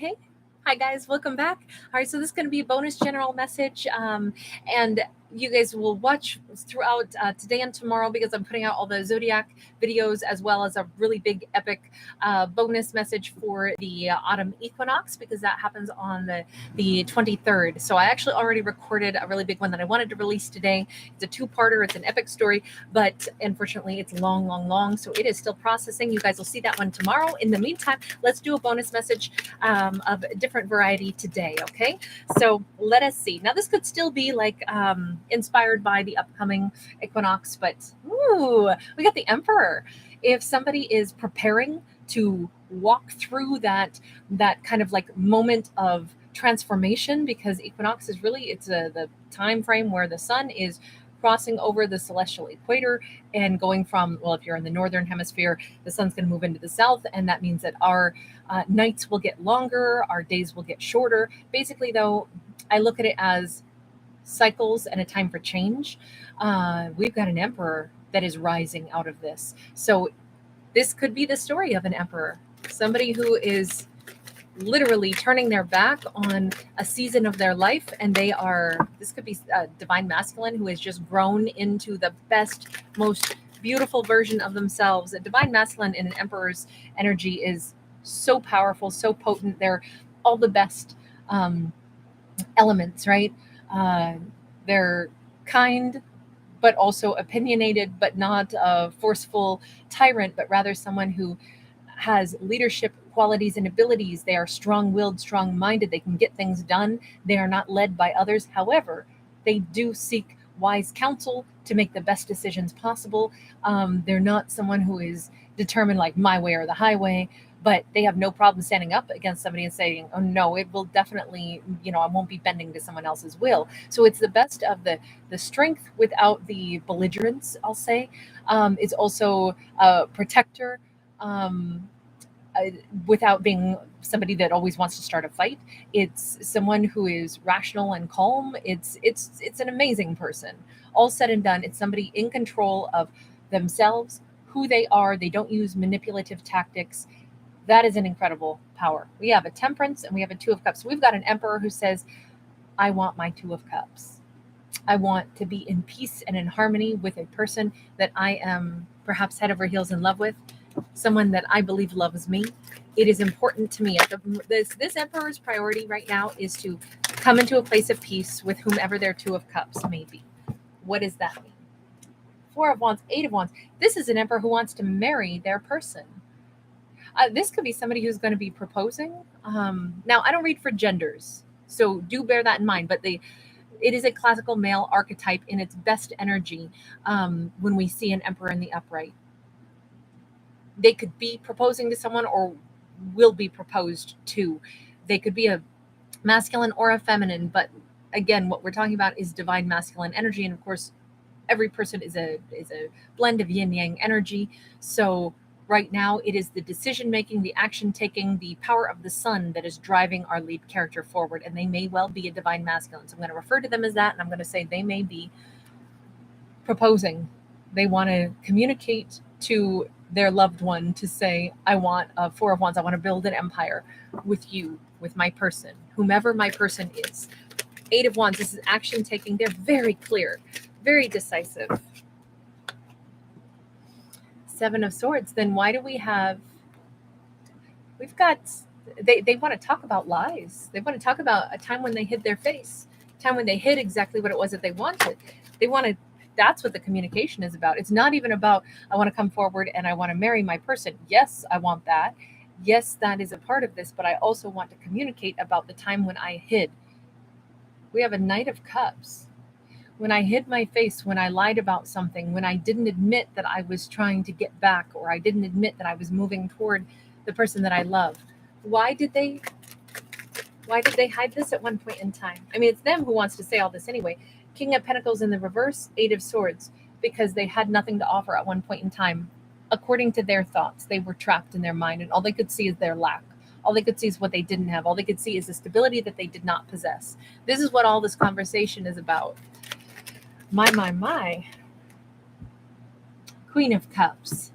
Hey, hi guys, welcome back. All right, so this is going to be a bonus general message, and you guys will watch throughout today and tomorrow because I'm putting out all the zodiac videos as well as a really big epic bonus message for the autumn equinox because that happens on the 23rd. So I actually already recorded a really big one that I wanted to release today. It's a two-parter. It's an epic story, but unfortunately, it's long, long, long. So it is still processing. You guys will see that one tomorrow. In the meantime, let's do a bonus message of a different variety today. Okay, so let us see. Now, this could still be like inspired by the upcoming equinox, but ooh, we got the Emperor. If somebody is preparing to walk through that kind of like moment of transformation, because equinox is really the time frame where the sun is crossing over the celestial equator and going from, well, if you're in the northern hemisphere, the sun's going to move into the south, and that means that our nights will get longer, our days will get shorter. Basically, though, I look at it as cycles and a time for change. We've got an emperor that is rising out of this. So, this could be the story of an emperor, somebody who is literally turning their back on a season of their life, and this could be a divine masculine who has just grown into the best, most beautiful version of themselves. A divine masculine in an emperor's energy is so powerful, so potent. They're all the best um, elements, right? uh, they're kind but also opinionated, but not a forceful tyrant, but rather someone who has leadership qualities and abilities. They are strong willed, strong minded. They can get things done. They are not led by others. However, they do seek wise counsel to make the best decisions possible. They're not someone who is determined like my way or the highway, but they have no problem standing up against somebody and saying, oh no, it will definitely, I won't be bending to someone else's will. So it's the best of the strength without the belligerence, I'll say. It's also a protector. Um, uh, Without being somebody that always wants to start a fight. It's someone who is rational and calm. It's an amazing person. All said and done, it's somebody in control of themselves, who they are. They don't use manipulative tactics. That is an incredible power. We have a temperance and we have a two of cups. We've got an emperor who says, I want my two of cups. I want to be in peace and in harmony with a person that I am perhaps head over heels in love with, someone that I believe loves me. It is important to me. This emperor's priority right now is to come into a place of peace with whomever their two of cups may be. What does that mean? Four of wands, eight of wands. This is an emperor who wants to marry their person. This could be somebody who's going to be proposing. Now, I don't read for genders, so do bear that in mind. But it is a classical male archetype in its best energy when we see an emperor in the upright. They could be proposing to someone or will be proposed to. They could be a masculine or a feminine, but again, what we're talking about is divine masculine energy, and of course, every person is a blend of yin yang energy. So right now, it is the decision making, the action taking, the power of the sun that is driving our lead character forward, and they may well be a divine masculine. So I'm going to refer to them as that, and I'm going to say they may be proposing. They want to communicate to their loved one to say, I want a four of wands. I want to build an empire with you, with my person, whomever my person is. Eight of wands, this is action taking. They're very clear, very decisive. Seven of swords, then why do we've got, they want to talk about lies. They want to talk about a time when they hid their face, a time when they hid exactly what it was that they wanted. They want to, that's what the communication is about. It's not even about, I want to come forward and I want to marry my person. Yes, I want that. Yes, that is a part of this, but I also want to communicate about the time when I hid. We have a Knight of Cups. When I hid my face, when I lied about something, when I didn't admit that I was trying to get back, or I didn't admit that I was moving toward the person that I love. Why did they hide this at one point in time? I mean, it's them who wants to say all this anyway. King of Pentacles in the reverse, Eight of Swords, because they had nothing to offer at one point in time. According to their thoughts, they were trapped in their mind, and all they could see is their lack. All they could see is what they didn't have. All they could see is the stability that they did not possess. This is what all this conversation is about. My. Queen of Cups.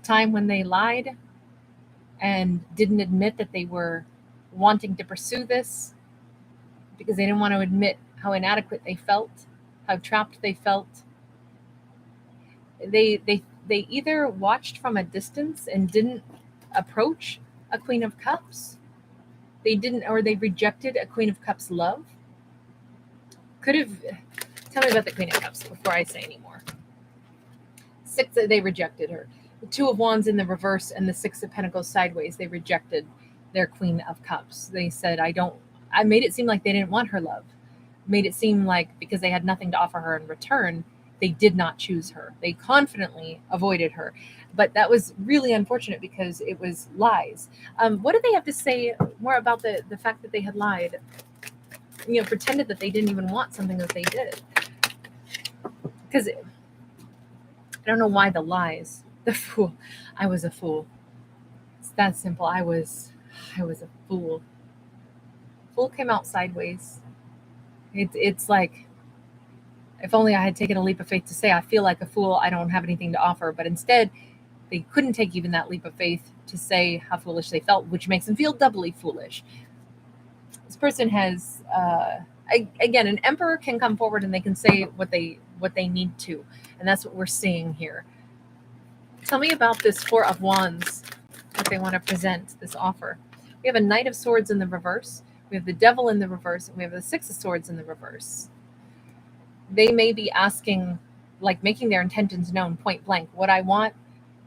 Time when they lied and didn't admit that they were wanting to pursue this because they didn't want to admit how inadequate they felt, how trapped they felt. They either watched from a distance and didn't approach a Queen of Cups. They didn't, or they rejected a Queen of Cups love. Could have. Tell me about the Queen of Cups before I say any more. Six, they rejected her. The Two of Wands in the reverse and the Six of Pentacles sideways, they rejected their Queen of Cups. They said, I made it seem like they didn't want her love. Made it seem like because they had nothing to offer her in return, they did not choose her. They confidently avoided her. But that was really unfortunate because it was lies. What did they have to say more about the fact that they had lied? Pretended that they didn't even want something that they did. Because I don't know why the lies. The fool. I was a fool. It's that simple. I was a fool. Fool came out sideways. It's like, if only I had taken a leap of faith to say, I feel like a fool, I don't have anything to offer. But instead, they couldn't take even that leap of faith to say how foolish they felt, which makes them feel doubly foolish. This person has, again, an emperor can come forward and they can say what they need to. And that's what we're seeing here. Tell me about this Four of Wands, what they want to present, this offer. We have a Knight of Swords in the reverse. We have the Devil in the reverse. And we have the Six of Swords in the reverse. They may be asking, like making their intentions known point blank. What I want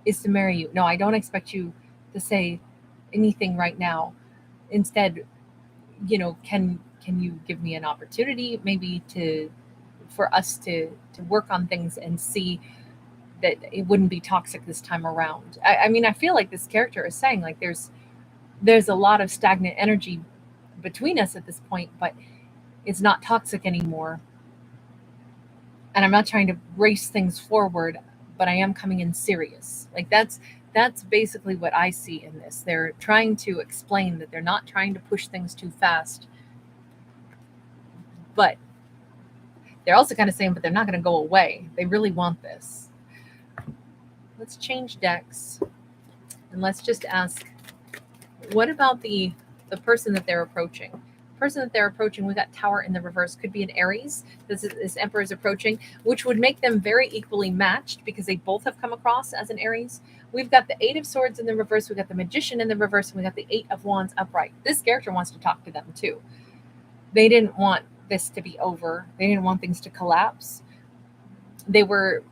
is to marry you. No, I don't expect you to say anything right now. Instead, can you give me an opportunity maybe for us to work on things and see that it wouldn't be toxic this time around. I feel like this character is saying like there's a lot of stagnant energy between us at this point, but it's not toxic anymore. And I'm not trying to race things forward, but I am coming in serious. Like that's basically what I see in this. They're trying to explain that they're not trying to push things too fast, but they're also kind of saying, but they're not going to go away. They really want this. Let's change decks and let's just ask, what about the person that they're approaching? The person that they're approaching, we got Tower in the reverse, could be an Aries. This Emperor is approaching, which would make them very equally matched because they both have come across as an Aries. We've got the Eight of Swords in the reverse, we got the Magician in the reverse, and we got the Eight of Wands upright. This character wants to talk to them too. They didn't want this to be over. They didn't want things to collapse. They were,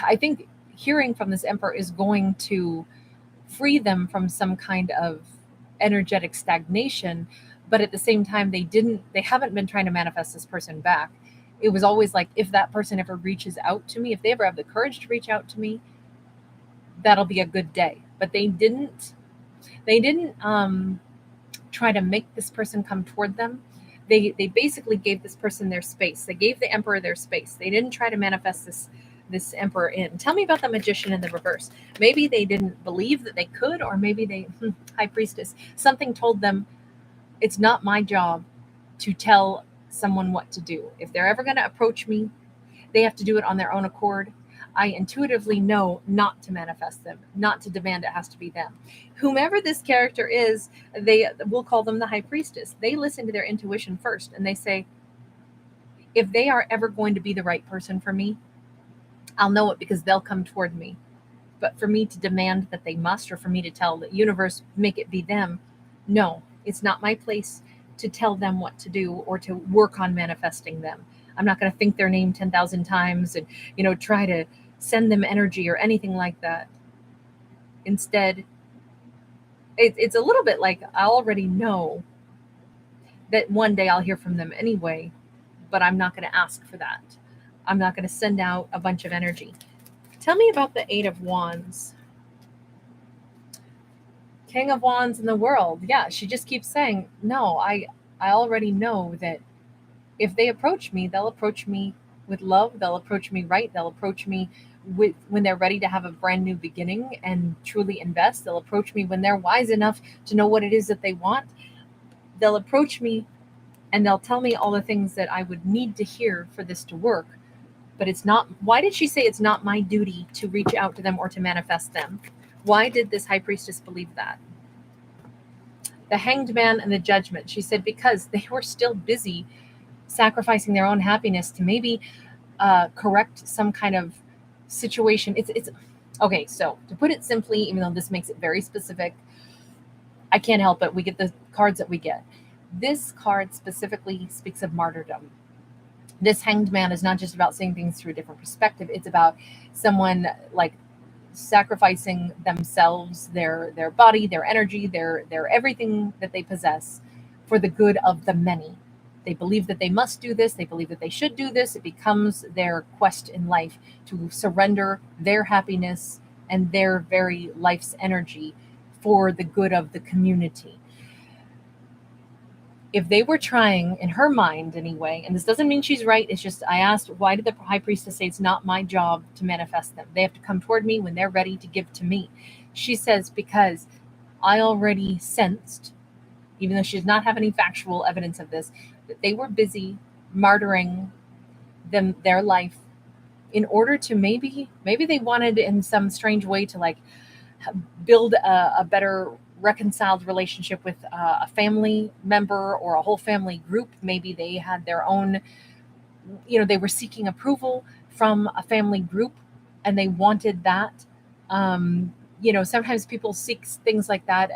I think, hearing from this Emperor is going to free them from some kind of energetic stagnation, but at the same time they haven't been trying to manifest this person back. It was always like, if that person ever reaches out to me, if they ever have the courage to reach out to me, that'll be a good day. But they didn't try to make this person come toward them. They basically gave this person their space. They gave the Emperor their space. They didn't try to manifest this Emperor in. Tell me about the Magician in the reverse. Maybe they didn't believe that they could, or maybe they, High Priestess, something told them, it's not my job to tell someone what to do. If they're ever going to approach me, they have to do it on their own accord. I intuitively know not to manifest them, not to demand it has to be them. Whomever this character is, we'll call them the High Priestess. They listen to their intuition first, and they say, if they are ever going to be the right person for me, I'll know it because they'll come toward me. But for me to demand that they must, or for me to tell the universe, make it be them, no, it's not my place to tell them what to do or to work on manifesting them. I'm not going to think their name 10,000 times and, try to send them energy or anything like that. Instead, it's a little bit like, I already know that one day I'll hear from them anyway, but I'm not going to ask for that. I'm not going to send out a bunch of energy. Tell me about the Eight of Wands. King of Wands in the world. Yeah, she just keeps saying, no, I already know that if they approach me, they'll approach me with love. They'll approach me right. They'll approach me when they're ready to have a brand new beginning and truly invest. They'll approach me when they're wise enough to know what it is that they want. They'll approach me and they'll tell me all the things that I would need to hear for this to work. But it's not, why did she say it's not my duty to reach out to them or to manifest them? Why did this High Priestess believe that? The Hanged Man and the Judgment. She said because they were still busy sacrificing their own happiness to maybe correct some kind of situation. It's okay. So to put it simply, even though this makes it very specific, I can't help it. We get the cards that we get. This card specifically speaks of martyrdom. This Hanged Man is not just about seeing things through a different perspective. It's about someone like sacrificing themselves, their body, their energy, their everything that they possess for the good of the many. They believe that they must do this, they believe that they should do this. It becomes their quest in life to surrender their happiness and their very life's energy for the good of the community. If they were trying, in her mind anyway, and this doesn't mean she's right, it's just I asked, why did the high priestess say it's not my job to manifest them? They have to come toward me when they're ready to give to me. She says, because I already sensed, even though she does not have any factual evidence of this, that they were busy martyring their life in order to maybe they wanted in some strange way to like build a better reconciled relationship with a family member or a whole family group. Maybe they had their own, they were seeking approval from a family group and they wanted that. Sometimes people seek things like that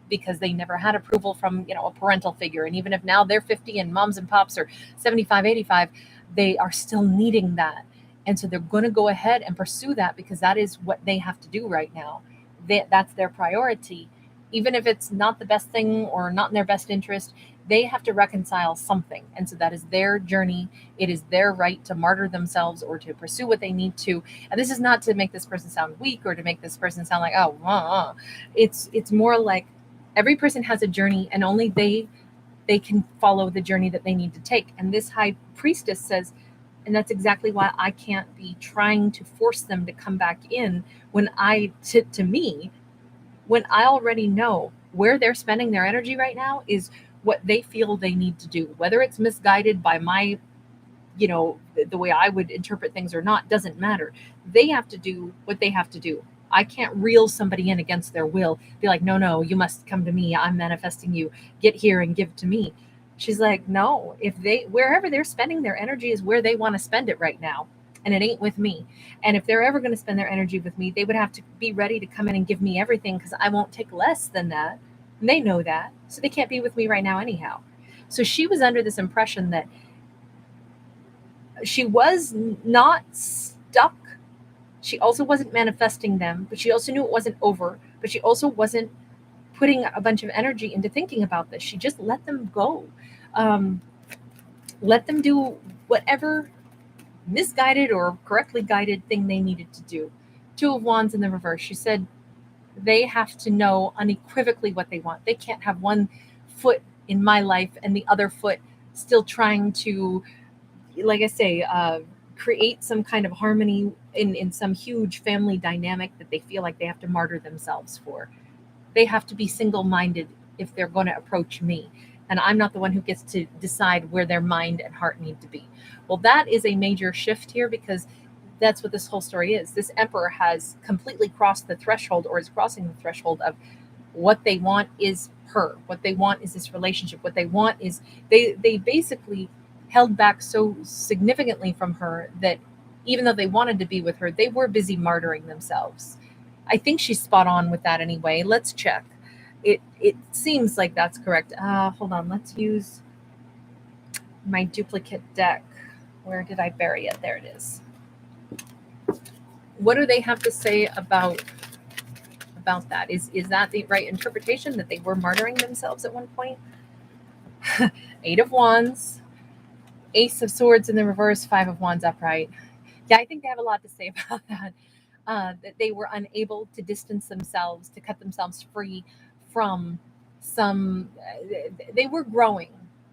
because they never had approval from, a parental figure. And even if now they're 50 and moms and pops are 75, 85, they are still needing that. And so they're going to go ahead and pursue that because that is what they have to do right now. That's their priority. Even if it's not the best thing or not in their best interest, they have to reconcile something. And so that is their journey. It is their right to martyr themselves or to pursue what they need to. And this is not to make this person sound weak or to make this person sound like, It's more like every person has a journey and only they can follow the journey that they need to take. And this high priestess says, and that's exactly why I can't be trying to force them to come back in when to me, when I already know where they're spending their energy right now is what they feel they need to do. Whether it's misguided by my, the way I would interpret things or not, doesn't matter. They have to do what they have to do. I can't reel somebody in against their will, be like, no, you must come to me. I'm manifesting you. Get here and give to me. She's like, no, wherever they're spending their energy is where they want to spend it right now. And it ain't with me. And if they're ever going to spend their energy with me, they would have to be ready to come in and give me everything because I won't take less than that. And they know that. So they can't be with me right now anyhow. So she was under this impression that she was not stuck. She also wasn't manifesting them, but she also knew it wasn't over. But she also wasn't putting a bunch of energy into thinking about this. She just let them go. Let them do whatever misguided or correctly guided thing they needed to do. Two of Wands in the reverse. She said they have to know unequivocally what they want. They can't have one foot in my life and the other foot still trying to, like I say, create some kind of harmony in some huge family dynamic that they feel like they have to martyr themselves for. They have to be single-minded if they're going to approach me. And I'm not the one who gets to decide where their mind and heart need to be. Well, that is a major shift here because that's what this whole story is. This emperor has completely crossed the threshold or is crossing the threshold of what they want is her. What they want is this relationship. What they want is they basically held back so significantly from her that even though they wanted to be with her, they were busy martyring themselves. I think she's spot on with that anyway. Let's check. It seems like that's correct. Hold on. Let's use my duplicate deck. Where did I bury it? There it is. What do they have to say about that? Is that the right interpretation, that they were martyring themselves at one point? Eight of Wands, Ace of Swords in the reverse, Five of Wands upright. Yeah, I think they have a lot to say about that. That they were unable to distance themselves, to cut themselves free from some. They were growing.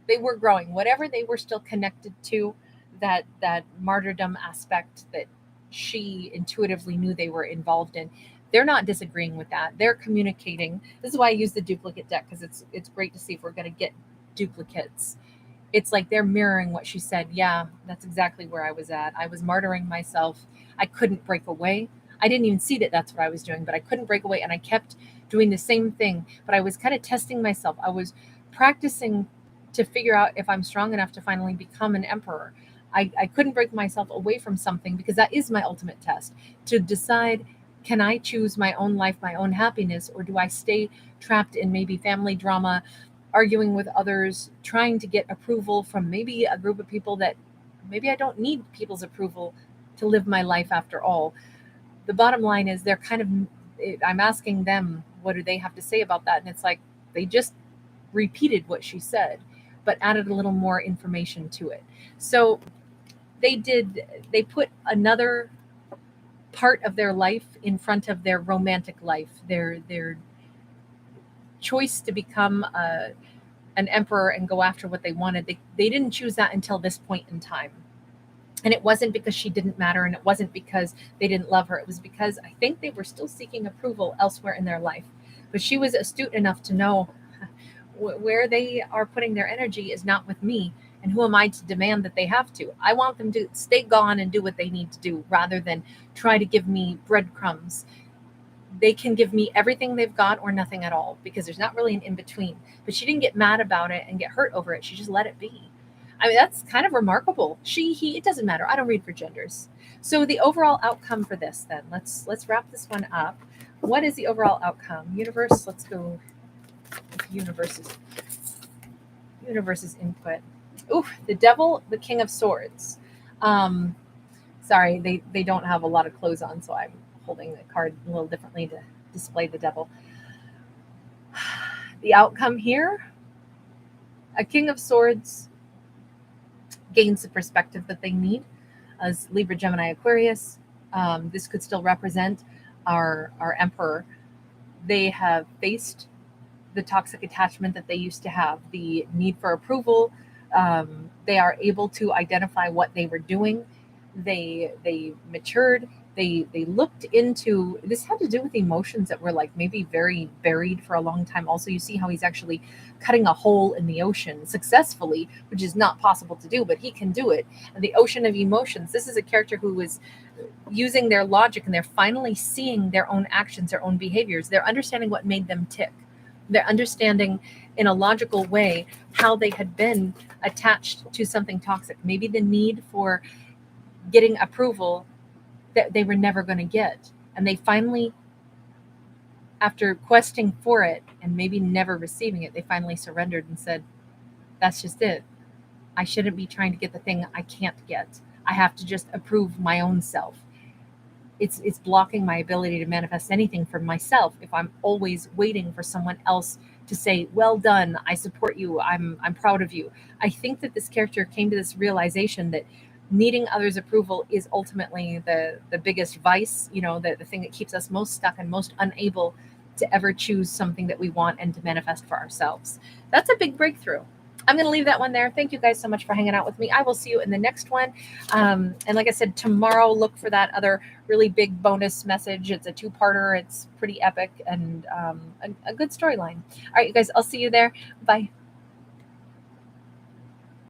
They were growing. Whatever they were still connected to, that martyrdom aspect that she intuitively knew they were involved in. They're not disagreeing with that. They're communicating. This is why I use the duplicate deck, because it's great to see if we're going to get duplicates. It's like they're mirroring what she said. Yeah, that's exactly where I was at. I was martyring myself. I couldn't break away. I didn't even see that that's what I was doing, but I couldn't break away, and I kept doing the same thing. But I was kind of testing myself. I was practicing to figure out if I'm strong enough to finally become an emperor. I couldn't break myself away from something, because that is my ultimate test, to decide, can I choose my own life, my own happiness, or do I stay trapped in maybe family drama, arguing with others, trying to get approval from maybe a group of people that maybe I don't need people's approval to live my life after all. The bottom line is, they're kind of, I'm asking them, what do they have to say about that? And it's like, they just repeated what she said, but added a little more information to it. So they put another part of their life in front of their romantic life, their choice to become an emperor and go after what they wanted. They didn't choose that until this point in time. And it wasn't because she didn't matter, and it wasn't because they didn't love her. It was because I think they were still seeking approval elsewhere in their life. But she was astute enough to know, where they are putting their energy is not with me. And who am I to demand that they have to? I want them to stay gone and do what they need to do, rather than try to give me breadcrumbs. They can give me everything they've got or nothing at all, because there's not really an in between. But she didn't get mad about it and get hurt over it. She just let it be. I mean, that's kind of remarkable. She, he, it doesn't matter. I don't read for genders. So the overall outcome for this, then, let's wrap this one up. What is the overall outcome? Universe, let's go with universe's input. Ooh, the devil, the king of swords. Sorry, they don't have a lot of clothes on, so I'm holding the card a little differently to display the devil. The outcome here, a king of swords gains the perspective that they need. As Libra, Gemini, Aquarius, this could still represent our emperor. They have faced the toxic attachment that they used to have, the need for approval. They are able to identify what they were doing. They matured. They looked into this. Had to do with emotions that were like maybe very buried for a long time. Also, you see how he's actually cutting a hole in the ocean successfully, which is not possible to do, but he can do it. And the ocean of emotions. This is a character who is using their logic, and they're finally seeing their own actions, their own behaviors. They're understanding what made them tick. They're understanding in a logical way how they had been attached to something toxic. Maybe the need for getting approval that they were never going to get. And they finally, after questing for it and maybe never receiving it, they finally surrendered and said, that's just it. I shouldn't be trying to get the thing I can't get. I have to just approve my own self. It's blocking my ability to manifest anything for myself if I'm always waiting for someone else to say, well done, I support you, I'm proud of you. I think that this character came to this realization that needing others' approval is ultimately the biggest vice, the thing that keeps us most stuck and most unable to ever choose something that we want and to manifest for ourselves. That's a big breakthrough. I'm going to leave that one there. Thank you guys so much for hanging out with me. I will see you in the next one. And like I said, tomorrow, look for that other really big bonus message. It's a 2-parter. It's pretty epic and a good storyline. All right, you guys, I'll see you there. Bye.